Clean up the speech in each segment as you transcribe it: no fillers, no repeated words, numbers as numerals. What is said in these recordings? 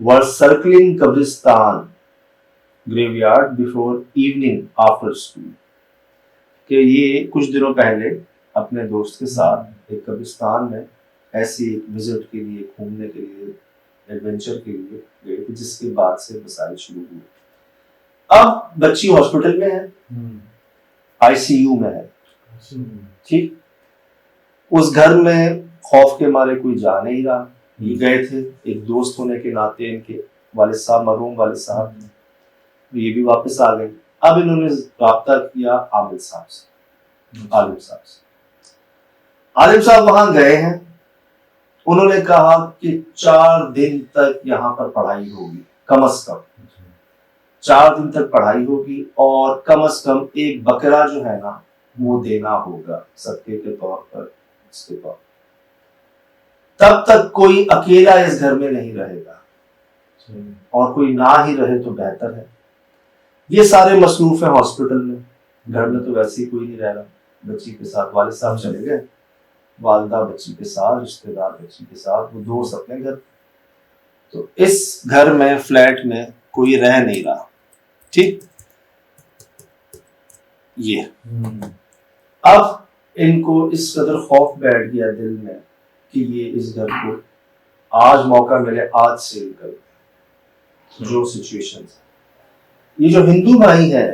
were circling Kabristan graveyard before evening after school کہ یہ کچھ دنوں پہلے اپنے دوست کے ساتھ ایک قبرستان میں ایسی وزٹ کے لیے گھومنے کے لیے ایڈونچر کے لیے گئے تھے جس کے بعد سے مسائل شروع ہوئے. اب بچی ہاسپٹل میں ہے, آئی سی یو میں ہے, ٹھیک. اس گھر میں خوف کے مارے کوئی جا نہیں رہا. یہ گئے تھے ایک دوست ہونے کے ناطے, ان کے والد صاحب مرحوم والد صاحب, یہ بھی واپس آ گئے. اب انہوں نے رابطہ کیا عامر صاحب سے, عالم صاحب سے. عالم صاحب وہاں گئے ہیں, انہوں نے کہا کہ 4 دن تک یہاں پر پڑھائی ہوگی, کم از کم 4 دن تک پڑھائی ہوگی, اور کم از کم ایک بکرا جو ہے نا وہ دینا ہوگا صدقے کے طور پر. اس کے طور تب تک کوئی اکیلا اس گھر میں نہیں رہے گا, اور کوئی نہ ہی رہے تو بہتر ہے. یہ سارے مصروف ہیں ہاسپٹل میں, گھر میں تو ویسے ہی کوئی نہیں رہ رہا. بچی کے ساتھ والد صاحب چلے گئے, والدہ بچی کے ساتھ, رشتے دار بچی کے ساتھ, وہ دوست اپنے گھر. تو اس گھر میں فلیٹ میں کوئی رہ نہیں رہا, ٹھیک. یہ اب ان کو اس قدر خوف بیٹھ گیا دل میں کہ یہ اس گھر کو آج موقع ملے آج سیل کر جو سچویشن. یہ جو ہندو بھائی ہے,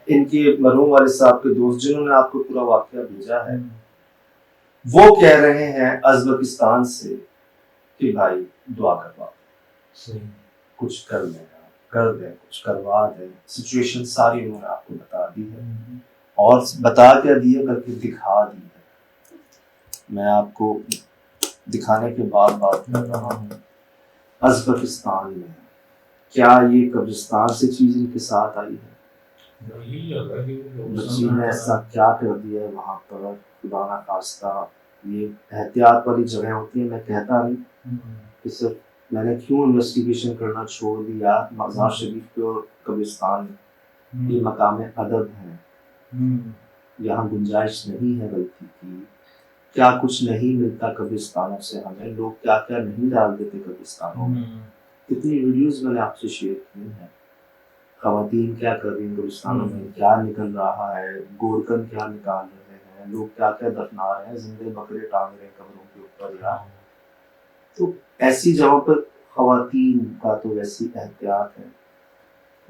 ان کے مرحوم والد صاحب کے دوست جنہوں نے آپ کو پورا واقعہ بھیجا ہے, وہ کہہ رہے ہیں ازبکستان سے کہ بھائی دعا کروا, کچھ کر لیں, کر دیں, کچھ کروا دیں. سچویشن ساری انہوں نے آپ کو بتا دی ہے, اور بتا کیا دی ہے بلکہ دکھا دی ہے. میں آپ کو دکھانے کے بعد بات کر رہا ہوں. ازبکستان میں کیا یہ قبرستان سے چیز ان کے ساتھ آئی ہے؟ بچی نے ایسا کیا کر دیا ہے وہاں پر, خدا نہ خواستہ. یہ احتیاط والی جگہ ہوتی ہیں, میں کہتا نہیں کہ صرف میں نے کیوں انویسٹیگیشن کرنا چھوڑ دیا مزار شریف کے اور قبرستان میں. یہ مقام ادب ہے, یہاں گنجائش نہیں ہے غلطی کی. کیا کچھ نہیں ملتا قبرستانوں سے ہمیں, لوگ کیا کیا نہیں ڈال دیتے قبرستانوں میں. کتنی ویڈیوز میں نے آپ سے شیئر کی ہیں, خواتین کیا کر رہی ہیں قبرستانوں میں, کیا نکل رہا ہے, گورکن کیا نکال رہے ہیں, لوگ کیا کیا دفنا رہے ہیں, زندے بکرے ٹانگ رہے ہیں قبروں کے اوپر. یار تو ایسی جگہوں پر خواتین کا تو ویسی احتیاط ہے.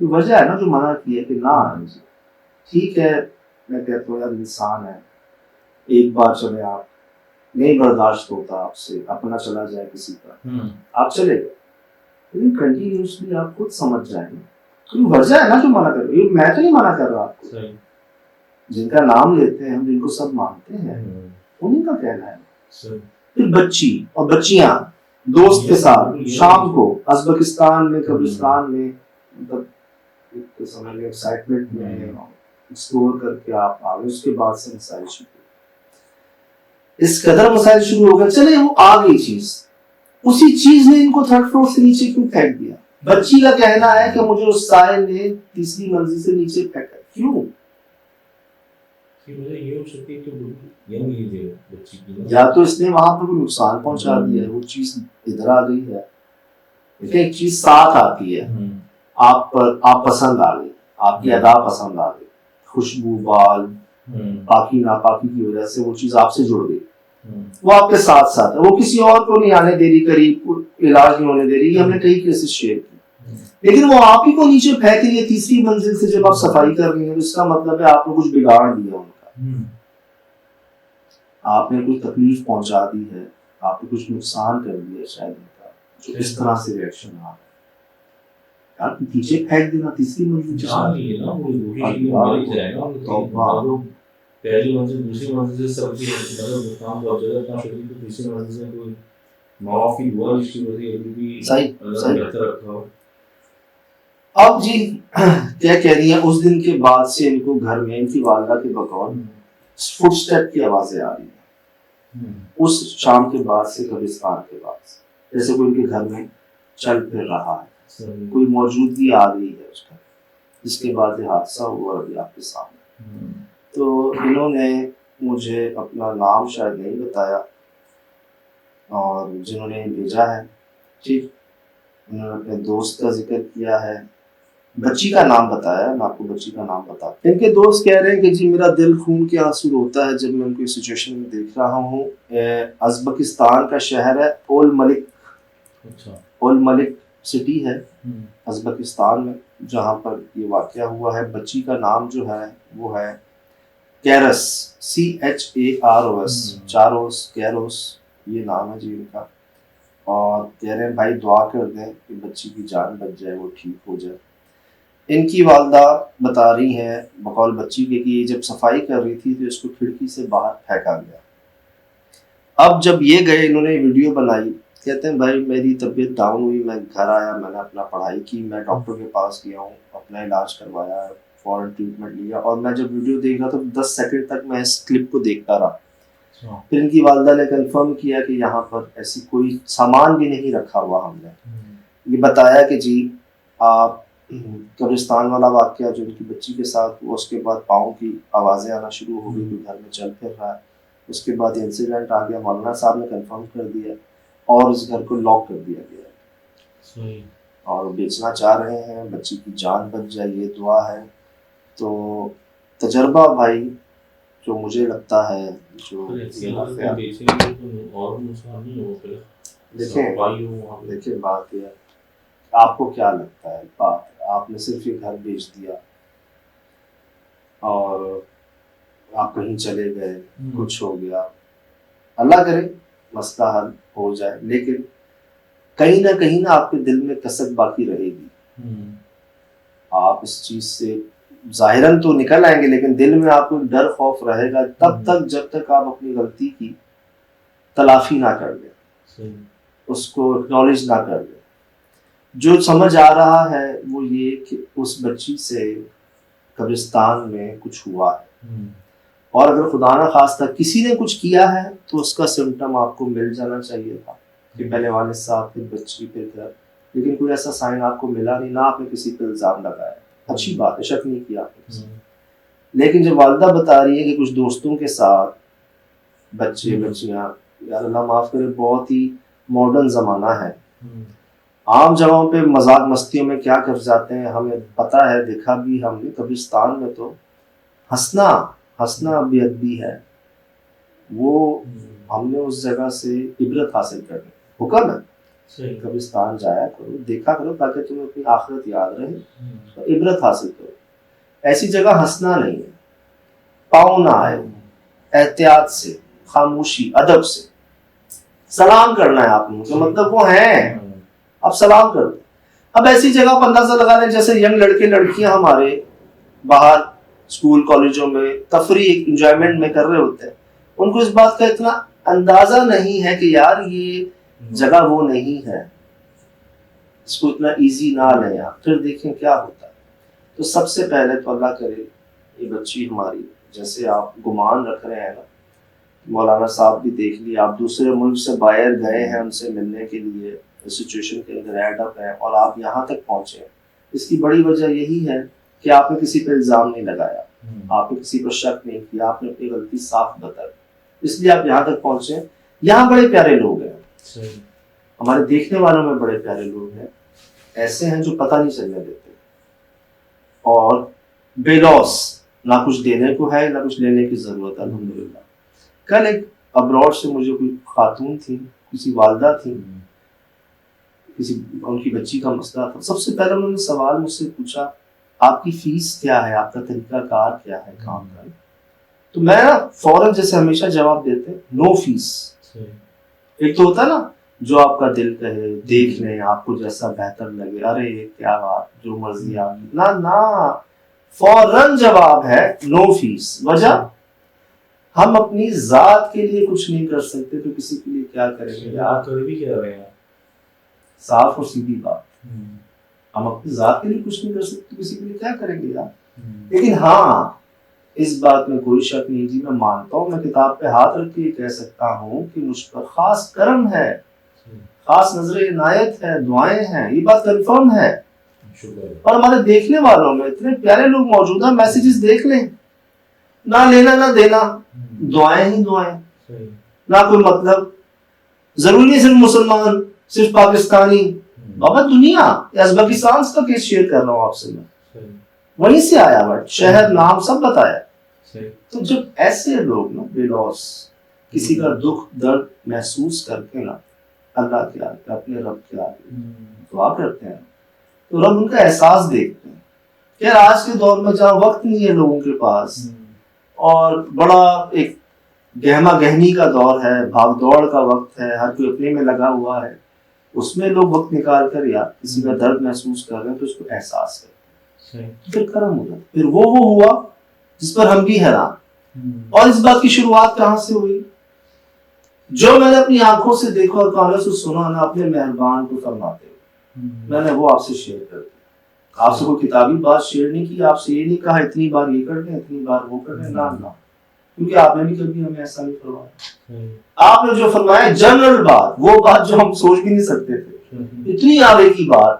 وجہ ہے نا جو منع کی ہے کہ نہ آنے سے. ٹھیک ہے, میں کہتا ہوں یار انسان ہے, ایک بار چلے آپ نہیں برداشت ہوتا آپ سے, اپنا چلا جائے کسی کا, آپ چلے گئے, لیکن کنٹینیوسلی آپ خود سمجھ جائیں گے. وجہ ہے نا جو منع کر رہے, میں تو نہیں منع کر رہا آپ کو. جن کا نام لیتے ہیں ہم, جن کو سب مانتے ہیں, انہیں کا کہنا ہے. پھر بچی اور بچیاں دوست کے ساتھ شام کو ازبکستان میں قبرستان میں, مطلب ایکسائٹمنٹ میں ایکسپلور کر کے آپ آگے. اس کے بعد سے مسائل شروع, اس قدر مسائل شروع ہو گئے. چلے وہ آ گئی چیز, اسی چیز نے ان کو 3rd فلور سے نیچے کیوں پھینک دیا. بچی کا کہنا ہے کہ مجھے اس سائل نے 3ری منزل سے نیچے پھینکا. کیوں؟ یا تو اس نے وہاں پر کوئی نقصان پہنچا دیا ہے, وہ چیز ادھر آ گئی ہے. دیکھیں ایک چیز ساتھ آتی ہے, آپ پر آپ پسند آ گئی, آپ کی ادا پسند آ گئی, خوشبو, بال, پاکی ناپاکی کی وجہ سے وہ چیز آپ سے جڑ گئی, وہ آپ کے ساتھ ساتھ ہے. وہ کسی اور کو نہیں آنے دے رہی قریب, علاج نہیں ہونے دے رہی. یہ ہم نے کئی کیسز شیئر کی, لیکن وہ آپ ہی کو نیچے پھینک رہی ہے 3ری منزل سے. جب آپ صفائی کر رہی ہیں تو اس کا مطلب ہے آپ نے کچھ بگاڑ دیا ان کا, آپ نے کوئی تکلیف پہنچا دی ہے, آپ نے کچھ نقصان کر دیا شاید ان کا, جو اس طرح سے ریئیکشن آ رہا ہے. یار پیچھے پھینک دینا 3ری منزل پہلی منزل دوسری منزل سے سب کی کام بہت زیادہ اتنا شدید تو تیسری منزل سے کوئی معافی ہوا اس کی وجہ بھی بہتر رکھا ہو. اب جی کیا کہہ رہی ہیں, اس دن کے بعد سے ان کو گھر میں ان کی والدہ کے بقول فٹ اسٹیپ کی آوازیں آ رہی ہیں. اس شام کے بعد سے قبرستان کے بعد سے جیسے کوئی ان کے گھر میں چل پھر رہا ہے, کوئی موجودگی آ گئی ہے اس کا. جس کے بعد یہ حادثہ ہوا ابھی آپ کے سامنے. تو انہوں نے مجھے اپنا نام شاید نہیں بتایا, اور جنہوں نے بھیجا ہے, ٹھیک, انہوں نے اپنے دوست کا ذکر کیا ہے, بچی کا نام بتایا، میں آپ کو بچی کا نام بتا. ان کے دوست کہہ رہے ہیں کہ جی میرا دل خون کے آنسو روتا ہے جب میں ان کو اس سچویشن میں دیکھ رہا ہوں. ازبکستان کا شہر ہے اول ملک. اول ملک سٹی ہے ازبکستان میں جہاں پر یہ واقعہ ہوا ہے. بچی کا نام جو ہے وہ ہے کیرس، CHAROS، چاروس کیروس یہ نام ہے جی ان کا. اور کہہ رہے ہیں بھائی دعا کر دیں کہ بچی کی جان بچ جائے، وہ ٹھیک ہو جائے. ان کی والدہ بتا رہی ہیں بقول بچی کے کہ جب صفائی کر رہی تھی تو اس کو کھڑکی سے باہر پھینکا گیا. اب جب یہ گئے انہوں نے ویڈیو بنائی، کہتے ہیں بھائی میری طبیعت ڈاؤن ہوئی، میں گھر آیا، میں نے اپنا پڑھائی کی، میں ڈاکٹر کے پاس گیا ہوں، اپنا علاج کروایا، فوراً ٹریٹمنٹ لیا، اور میں جب ویڈیو دیکھ رہا تو 10 سیکنڈ تک میں اس کلپ کو دیکھتا رہا. پھر ان کی والدہ نے کنفرم کیا کہ یہاں پر ایسی کوئی سامان بھی نہیں رکھا ہوا. ہم نے یہ بتایا کہ جی آپ قبرستان والا واقعہ جو ان کی بچی کے ساتھ ہوا، اس کے بعد پاؤں کی آوازیں آنا شروع ہو گئی، کوئی گھر میں چل پھر رہا ہے. اس کے بعد انسیڈنٹ آ گیا، مولانا صاحب نے کنفرم کر دیا اور اس گھر کو لاک کر دیا گیا اور بیچنا چاہ رہے ہیں. بچی کی جان بچ جائے یہ دعا ہے. تو تجربہ بھائی جو مجھے لگتا ہے جو دیکھیں بات یہ آپ کو کیا لگتا ہے، بات آپ نے صرف یہ گھر بیچ دیا اور آپ کہیں چلے گئے، کچھ ہو گیا، اللہ کرے مسئلہ حل ہو جائے، لیکن کہیں نہ آپ کے دل میں کسک باقی رہے گی. آپ اس چیز سے ظاہراً تو نکل آئیں گے لیکن دل میں آپ کو ڈر خوف رہے گا تب تک جب تک آپ اپنی غلطی کی تلافی نہ کر لیں، اس کو اکنالج نہ کر لیں. جو سمجھ آ رہا ہے وہ یہ کہ اس بچی سے قبرستان میں کچھ ہوا ہے، اور اگر خدا نہ خواستہ کسی نے کچھ کیا ہے تو اس کا سمٹم آپ کو مل جانا چاہیے تھا کہ پہلے والد صاحب پھر بچی پھر گھر، لیکن کوئی ایسا سائن آپ کو ملا نہیں، نہ آپ نے کسی پہ الزام لگایا. اچھی بات ہے، شک نہیں کیا آپ نے. لیکن جب والدہ بتا رہی ہے کہ کچھ دوستوں کے ساتھ بچے بچیاں، یار اللہ معاف کرے بہت ہی ماڈرن زمانہ ہے، عام جگہوں پہ مذاق مستیوں میں کیا کر جاتے ہیں ہمیں پتہ ہے، دیکھا بھی ہم نے. قبرستان میں تو ہنسنا بے ادبی ہے. وہ ہم نے اس جگہ سے عبرت حاصل کرنے حکم ہے. قبرستان جایا کرو، دیکھا کرو تاکہ تمہیں اپنی آخرت یاد رہے اور عبرت حاصل کرو. ایسی جگہ ہنسنا نہیں ہے، پاؤں نہ آئے، احتیاط سے، خاموشی، ادب سے سلام کرنا ہے آپ نے، مطلب وہ ہیں اب سلام کر دیں. اب ایسی جگہ پر اندازہ لگا لیں جیسے ینگ لڑکے لڑکیاں ہمارے باہر اسکول کالجوں میں تفریح انجوائمنٹ میں کر رہے ہوتے ہیں، ان کو اس بات کا اتنا اندازہ نہیں ہے کہ یار یہ جگہ وہ نہیں ہے، اس کو اتنا ایزی نہ لیں آپ. پھر دیکھیں کیا ہوتا ہے. تو سب سے پہلے تو اللہ کرے یہ بچی ہماری جیسے آپ گمان رکھ رہے ہیں نا، مولانا صاحب بھی دیکھ لیے، آپ دوسرے ملک سے باہر گئے ہیں ان سے ملنے کے لیے، سچویشن کے اندر ایڈ اپ ہیں اور آپ یہاں تک پہنچے ہیں. اس کی بڑی وجہ یہی ہے کہ آپ نے کسی پہ الزام نہیں لگایا، آپ نے کسی پر شک نہیں کیا، آپ نے اپنی غلطی صاف بتائی، اس لیے آپ یہاں تک پہنچے. یہاں بڑے پیارے لوگ ہیں، ہمارے دیکھنے والوں میں بڑے پیارے لوگ ہیں، ایسے ہیں جو پتہ نہیں چلنے دیتے اور بے لوس، نہ کچھ دینے کو ہے نہ کچھ لینے کی ضرورت ہے. الحمدللہ کل ایک ابراڈ سے مجھے کوئی خاتون تھی، کسی والدہ تھی، کسی ان کی بچی کا مسئلہ تھا. سب سے پہلے انہوں نے سوال مجھ سے پوچھا آپ کی فیس کیا ہے، آپ کا طریقہ کار کیا ہے کام کا. تو میں فوراً جیسے ہمیشہ جواب دیتے نو فیس. ایک تو ہوتا ہے نا جو آپ کا دل کہے، دیکھ لیں آپ کو جیسا بہتر لگے، ارے کیا بات جو مرضی آپ، نہ فوراً جواب ہے نو فیس. وجہ ہم اپنی ذات کے لیے کچھ نہیں کر سکتے تو کسی کے لیے کیا کریں گے. آپ کر بھی کیا رہے ہیں، صاف اور سیدھی بات، ہم اپنی ذات کے لیے کچھ نہیں کر سکتے کسی کے لیے کیا کریں گے یار. لیکن ہاں اس بات میں کوئی شک نہیں جی، میں مانتا ہوں، میں کتاب پہ ہاتھ رکھ کے کہہ سکتا ہوں کہ مجھ پر خاص کرم ہے، خاص نظر عنایت ہے، دعائیں ہیں، یہ بات کنفرم ہے. اور ہمارے دیکھنے والوں میں اتنے پیارے لوگ موجود ہیں، میسیجز دیکھ لیں، نہ لینا نہ دینا، دعائیں ہی دعائیں، نہ کوئی مطلب. ضروری نہیں صرف مسلمان، صرف پاکستانی، بابا دنیا ازبکستان کا کیس شیئر کر رہا ہوں آپ سے میں, صحیح وہیں سے آیا بٹ شہر نام سب بتایا. صحیح. تو جب ایسے لوگ نا بے لوس کسی کا دکھ درد محسوس کر کے نا اللہ کے آگے اپنے رب کے آگے دعا کرتے ہیں تو رب ان کا احساس دیکھتے ہیں کہ آج کے دور میں جہاں وقت نہیں ہے لوگوں کے پاس اور بڑا ایک گہما گہمی کا دور ہے, بھاگ دوڑ کا وقت ہے, ہر کوئی اپنے میں لگا ہوا ہے, اس میں لوگ وقت نکال کر یا کسی کا درد محسوس کر رہے ہیں تو اس کو احساس کرتے ہیں, پھر کرم ہو جاتا. پھر وہ ہوا جس پر ہم بھی حیران. اور اس بات کی شروعات کہاں سے ہوئی؟ جو میں نے اپنی آنکھوں سے دیکھا اور کانوں سے سنا نا اپنے مہربان کو فرماتے ہوئے, میں نے وہ آپ سے شیئر کر دیا. آپ سے کوئی کتابی بات شیئر نہیں کی, آپ سے یہ نہیں کہا اتنی بار یہ کر دیں اتنی بار وہ کر دیں, نہ, کیونکہ آپ نے بھی کبھی ہمیں ایسا نہیں فرمایا. آپ نے جو فرمایا جنرل بات, وہ بات جو ہم سوچ بھی نہیں سکتے تھے, اتنی آگے کی بات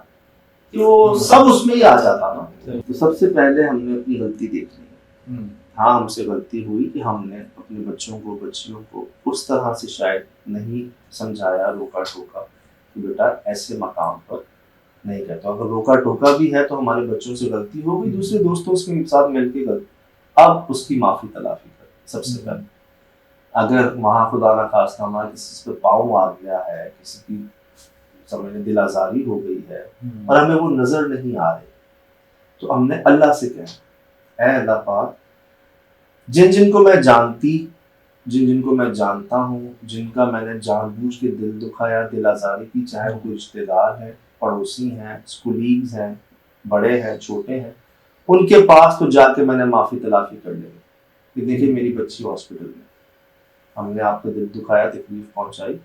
کہ وہ سب اس میں ہی آ جاتا نا. تو سب سے پہلے ہم نے اپنی غلطی دیکھ لی. ہاں ہم سے غلطی ہوئی کہ ہم نے اپنے بچوں کو بچیوں کو اس طرح سے شاید نہیں سمجھایا, روکا ٹوکا کہ بیٹا ایسے مقام پر نہیں کہتا. اگر روکا ٹوکا بھی ہے تو ہمارے بچوں سے غلطی ہو گئی, دوسرے دوستوں کے ساتھ مل کے غلطی, اب اس کی معافی تلافی کر. سب سے پہلے اگر وہاں خدا نہ خواستہ ہمارا کسی پہ پاؤں آ گیا ہے, کسی کی سمجھنے دل آزاری ہو گئی ہے اور ہمیں وہ نظر نہیں آ رہے, تو ہم نے اللہ سے کہا اے اللہ پاک جن جن کو میں جانتی, جن کو میں جانتا ہوں, جن کا میں نے جان بوجھ کے دل دکھایا, دل آزاری کی, چاہے وہ کوئی رشتے دار ہیں, پڑوسی ہیں, اسکولیگز ہیں, بڑے ہیں, چھوٹے ہیں, ان کے پاس تو جا کے میں نے معافی تلافی کر لی کہ دیکھیے میری بچی ہاسپٹل میں, ہم نے آپ کو دل دکھایا, تکلیف پہنچائی,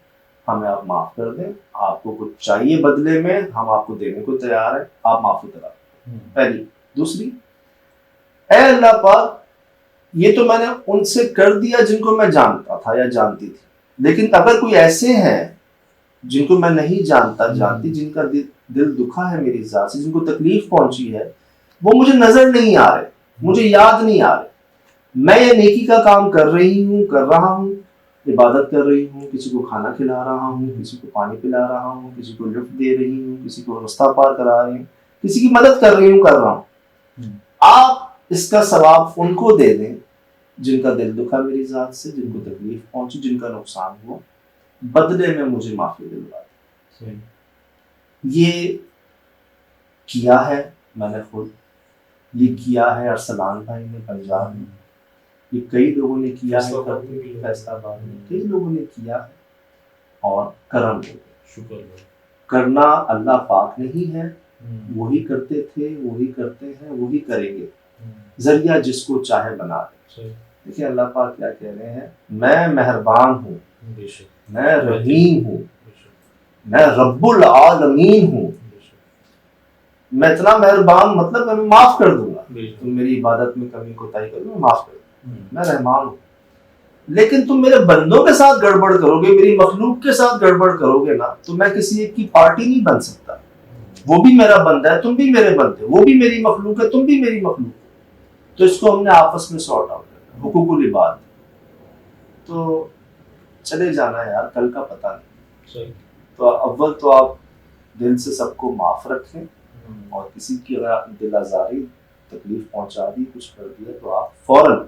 ہمیں آپ معاف کر دیں, آپ کو کچھ چاہیے بدلے میں ہم آپ کو دینے کو تیار ہیں, آپ معافی تلافی. پہلی. دوسری, اے اللہ پاک یہ تو میں نے ان سے کر دیا جن کو میں جانتا تھا یا جانتی تھی, لیکن اگر کوئی ایسے ہیں جن کو میں نہیں جانتا جانتی, جن کا دل دکھا ہے میری ذات سے, جن کو تکلیف پہنچی ہے, وہ مجھے نظر نہیں آ رہے, مجھے یاد نہیں آ رہے, میں یہ نیکی کا کام کر رہی ہوں, کر رہا ہوں, عبادت کر رہی ہوں, کسی کو کھانا کھلا رہا ہوں, کسی کو پانی پلا رہا ہوں, کسی کو لفٹ دے رہی ہوں, کسی کو رستہ پار کرا رہی ہوں, کسی کی مدد کر رہی ہوں, کر رہا ہوں, آپ اس کا ثواب ان کو دے دیں جن کا دل دکھا میری ذات سے, جن کو تکلیف پہنچی, جن کا نقصان ہوا, بدلے میں مجھے معافی دلوا دیں. یہ کیا ہے میں نے خود, یہ کیا ہے ارسلان بھائی نے پنجاب میں, یہ کئی لوگوں نے کیا ہے, فیصلہ آباد میں کئی لوگوں نے کیا ہے, اور کرم ہو گیا. شکر کرنا اللہ پاک نہیں ہے, وہی کرتے تھے, وہی کرتے ہیں, وہی کریں گے, ذریعہ جس کو چاہے بنا دے. دیکھیں اللہ پاک کیا کہہ رہے ہیں, میں مہربان ہوں, میں رحیم ہوں, میں رب العالمین ہوں, میں اتنا مہربان مطلب میں معاف کر دوں گا, تم میری عبادت میں کمی کوتاہی کرو میں معاف کر دوں گا, میں رحمان ہوں. لیکن تم میرے بندوں کے ساتھ گڑبڑ کرو گے, میری مخلوق کے ساتھ گڑبڑ کرو گے نا, تو میں کسی ایک کی پارٹی نہیں بن سکتا. وہ بھی میرا بندہ ہے, تم بھی میرے بندے, وہ بھی میری مخلوق ہے, تم بھی میری مخلوق. تو اس کو ہم نے آپس میں سارٹ آؤٹ کرنا, حقوق العباد. تو چلے جانا ہے یار, کل کا پتہ نہیں. تو اول تو آپ دل سے سب کو معاف رکھیں, اور کسی کی اگر آپ نے دل آزاری تکلیف پہنچا دی, کچھ کر دیا, تو آپ فوراً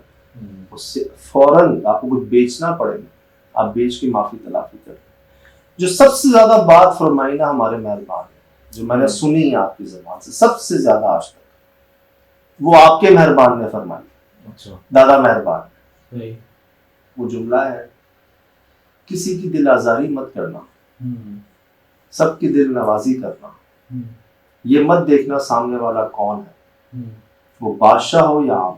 اس سے فوراً آپ کو کچھ بیچنا پڑے گا, آپ بیچ کے معافی تلافی کریں. جو سب سے زیادہ بات فرمائی نا ہمارے مہربان نے, جو میں نے سنی ہے آپ کی زبان سے سب سے زیادہ آج تک, وہ آپ کے مہربان نے فرمائی, دادا مہربان. وہ جملہ ہے, کسی کی دل آزاری مت کرنا, سب کی دل نوازی کرنا. یہ مت دیکھنا سامنے والا کون ہے, وہ بادشاہ ہو یا عام,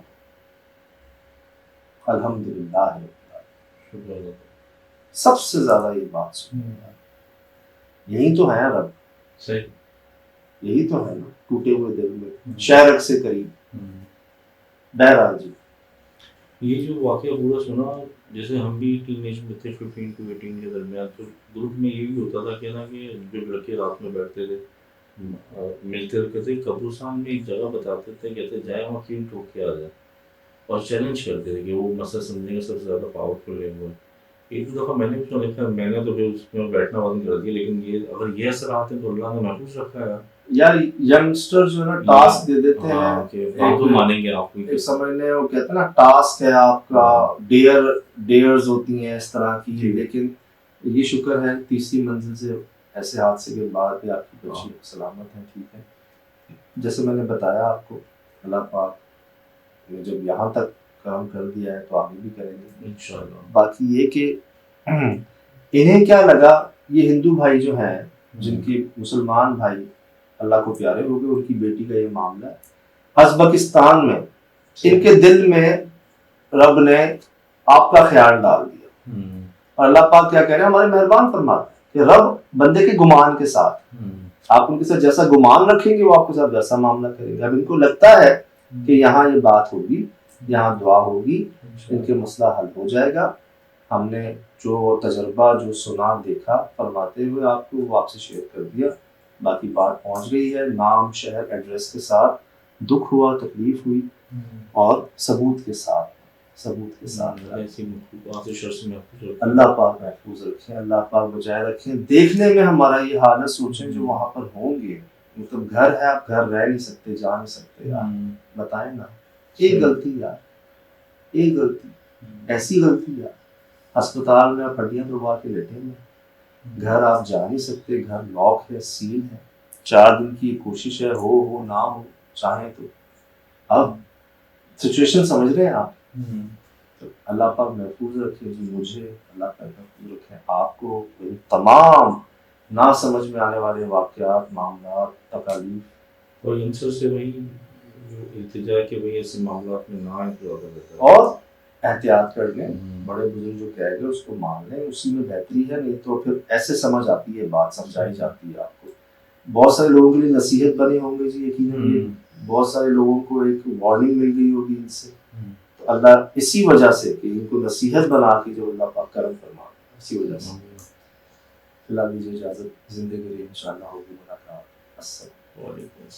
الحمدللہ ہے. سب سے زیادہ یہ بات سنیں, یہی تو ہے رب, یہی تو ہے نا, ٹوٹے ہوئے دل میں شہرک سے قریب. بہرحال جی, یہ جو واقعہ پورا سنا, جیسے ہم بھی ٹین ایج میں تھے 15 to 18 کے درمیان, تو گروپ میں یہ بھی ہوتا تھا کہ نا کہ جو لڑکے رات میں بیٹھتے تھے ملتے کہتے قبرستان میں ایک جگہ بتاتے تھے, کہتے جائے وہاں کیوں ٹھوک کے آ جائے, اور چیلنج کرتے تھے کہ وہ مسئلہ سمجھنے کا سب سے زیادہ پاورفل ہے وہ, ایک دفعہ میں نے بھی سنا تھا، میں نے تو پھر اس میں بیٹھنا بند کر دیا، لیکن یہ اگر یہ اثرات ہیں تو اللہ نے محفوظ رکھا ہے یار ینگسٹر جو ہے نا ٹاسک دے دیتے ہیں، ہاں کہ آپ تو مانیں گے، آپ کو ایک سمجھ لیں وہ کہتے ہیں نا ٹاسک ہے آپ کا، ڈیئرز ہوتی ہیں اس طرح کی، لیکن یہ شکر ہے تیسری منزل سے ایسے حادثے کے بعد بھی آپ کی بچی سلامت ہیں، ٹھیک ہے. جیسے میں نے بتایا آپ کو، اللہ پاک نے جب یہاں تک کام کر دیا ہے تو آگے بھی کریں گے انشاءاللہ. باقی یہ کہ انہیں کیا لگا، یہ ہندو بھائی جو ہیں جن کی مسلمان بھائی اللہ کو پیارے ہو گئے، ان کی بیٹی کا یہ معاملہ ہے ازبکستان میں، ان کے دل میں رب نے آپ کا خیال ڈال دیا. اور اللہ پاک کیا کہہ رہے ہیں، ہمارے مہربان فرماتے ہیں کہ رب بندے کے گمان کے ساتھ، آپ ان کے ساتھ جیسا گمان رکھیں گے وہ آپ کے ساتھ ویسا معاملہ کریں گے. اب ان کو لگتا ہے کہ یہاں یہ بات ہوگی، یہاں دعا ہوگی، ان کے مسئلہ حل ہو جائے گا. ہم نے جو تجربہ جو سنا دیکھا فرماتے ہوئے آپ کو وہ آپ سے شیئر کر دیا. باقی بات پہنچ گئی ہے، نام شہر ایڈریس کے ساتھ، دکھ ہوا تکلیف ہوئی اور ثبوت کے ساتھ اللہ پاک محفوظ رکھیں، اللہ پاک بجائے رکھیں. دیکھنے میں ہمارا یہ حالت سوچیں جو وہاں پر ہوں گے، مطلب گھر ہے، آپ گھر رہ نہیں سکتے، جا نہیں سکتے یار، بتائیں نا. ایک غلطی یار، ایک غلطی، ایسی غلطی یار، ہسپتال میں آپ ہڈیاں دبا کے لیٹے ہیں، گھر آپ جا نہیں سکتے، گھر لاک ہے، سیل ہے، 4 دن کی کوشش ہے، ہو نہ ہو چاہیں تو. اب سچویشن سمجھ رہے ہیں آپ. تو اللہ پاک محفوظ رکھے جی مجھے، اللہ پاک محفوظ رکھے آپ کو، تمام نہ سمجھ میں آنے والے واقعات، معاملات، تکالیف اور انسر سے وہی التجا کہ وہی ایسے معاملات میں نہ آئیں تو اور احتیاط کر لیں. بڑے بزرگ جو کہہ گئے اس کو مان لیں، اسی میں بہتری ہے. نہیں تو پھر ایسے سمجھ آتی ہے، بات سمجھائی جاتی ہے آپ کو. بہت سارے لوگوں کے لیے نصیحت بنے ہوں گے جی یقیناً، بہت سارے لوگوں کو ایک وارننگ مل گئی ہوگی ان سے. تو اللہ اسی وجہ سے کہ ان کو نصیحت بنا کے جو اللہ پاک کرم فرما، اسی وجہ سے. فی الحال دیجیے اجازت، زندگی انشاءاللہ ہوگی ملاقات. السلام علیکم.